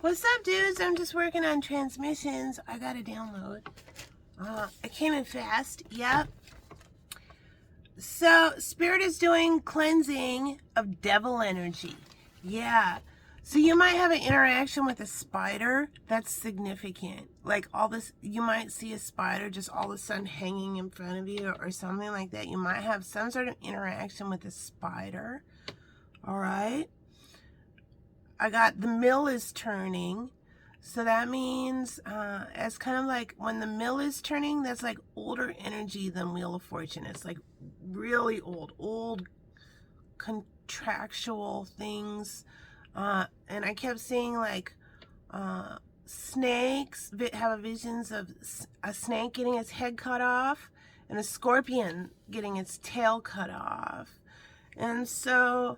What's up, dudes? I'm just working on transmissions. I got to download. It came in fast. Yep. So, Spirit is doing cleansing of devil energy. Yeah. So, you might have an interaction with a spider that's significant. Like, all this, you might see a spider just all of a sudden hanging in front of you or something like that. You might have some sort of interaction with a spider. All right. I got the mill is turning. So that means it's kind of like when the mill is turning, that's like older energy than Wheel of Fortune. It's like really old contractual things. And I kept seeing like snakes, have visions of a snake getting its head cut off and a scorpion getting its tail cut off. And so,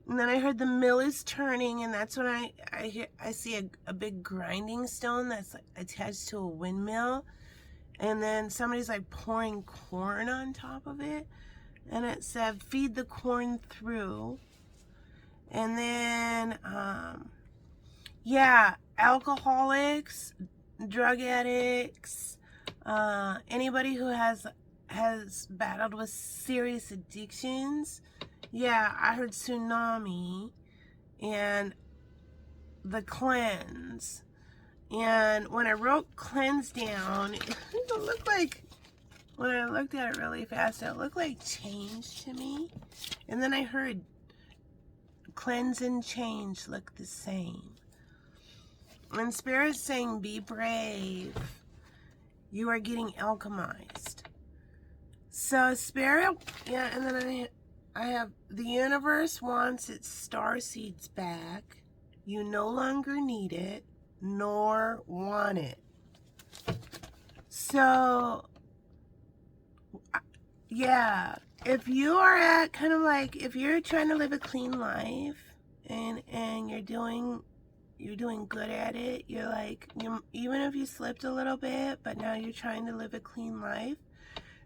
and then I heard the mill is turning, and that's when I see a big grinding stone that's like attached to a windmill, and then somebody's like pouring corn on top of it, and it said feed the corn through. And then yeah, alcoholics, drug addicts, anybody who has battled with serious addictions. Yeah, I heard tsunami and the cleanse. And when I wrote cleanse down, it looked like, when I looked at it really fast, it looked like change to me. And then I heard cleanse and change look the same. And Spirit's saying, be brave. You are getting alchemized. So Spirit, yeah, and then I have, the universe wants its starseeds back. You no longer need it, nor want it. So, yeah, if you are at kind of like, if you're trying to live a clean life and you're doing good at it, you're like, even if you slipped a little bit, but now you're trying to live a clean life,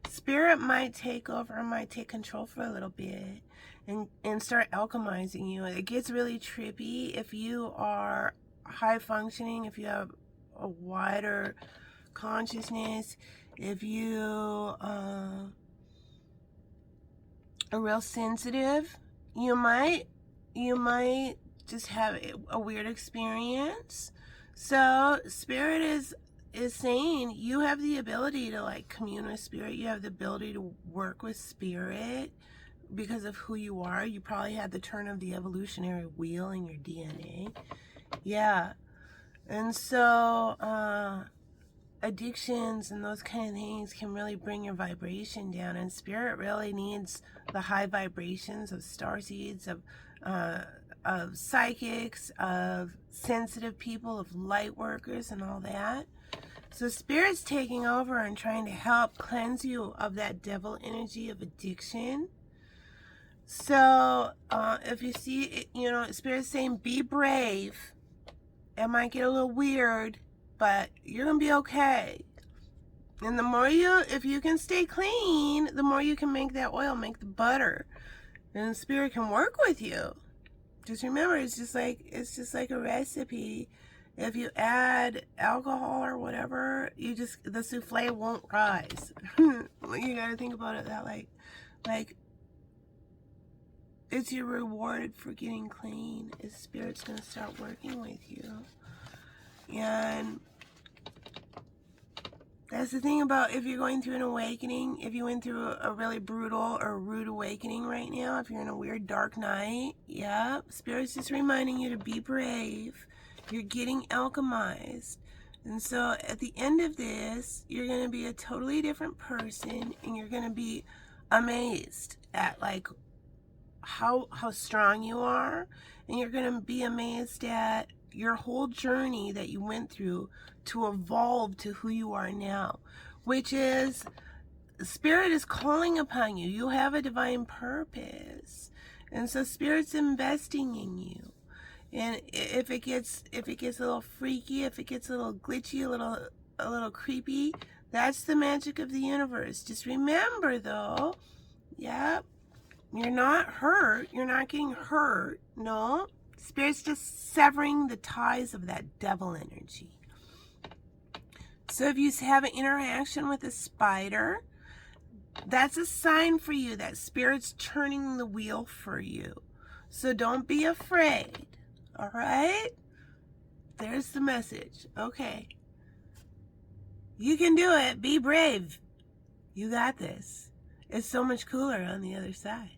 Spirit might take over and might take control for a little bit and start alchemizing you. It gets really trippy if you are high functioning, if you have a wider consciousness, if you are real sensitive, you might just have a weird experience. So Spirit is saying you have the ability to like commune with Spirit. You have the ability to work with Spirit because of who you are. You probably had the turn of the evolutionary wheel in your DNA. Yeah. And so addictions and those kind of things can really bring your vibration down, and Spirit really needs the high vibrations of starseeds, of psychics, of sensitive people, of light workers and all that. So Spirit's taking over and trying to help cleanse you of that devil energy of addiction. So if you see it, you know, Spirit's saying be brave. It might get a little weird, but you're gonna be okay. And the more if you can stay clean, the more you can make that oil, make the butter, and Spirit can work with you. Just remember, it's just like a recipe. If you add alcohol or whatever, the souffle won't rise. You gotta think about it that like it's your reward for getting clean. Is Spirit's gonna start working with you. And that's the thing about if you're going through an awakening, if you went through a really brutal or rude awakening right now, if you're in a weird dark night, yeah, Spirit's just reminding you to be brave. You're getting alchemized. And so at the end of this, you're going to be a totally different person, and you're going to be amazed at like how strong you are, and you're going to be amazed at your whole journey that you went through to evolve to who you are now, which is Spirit is calling upon you. You have a divine purpose, and so Spirit's investing in you. And if it gets a little freaky, if it gets a little glitchy, a little creepy, that's the magic of the universe. Just remember though, yeah, you're not hurt. You're not getting hurt. No, Spirit's just severing the ties of that devil energy. So if you have an interaction with a spider, that's a sign for you that Spirit's turning the wheel for you. So don't be afraid. All right? There's the message. Okay. You can do it. Be brave. You got this. It's so much cooler on the other side.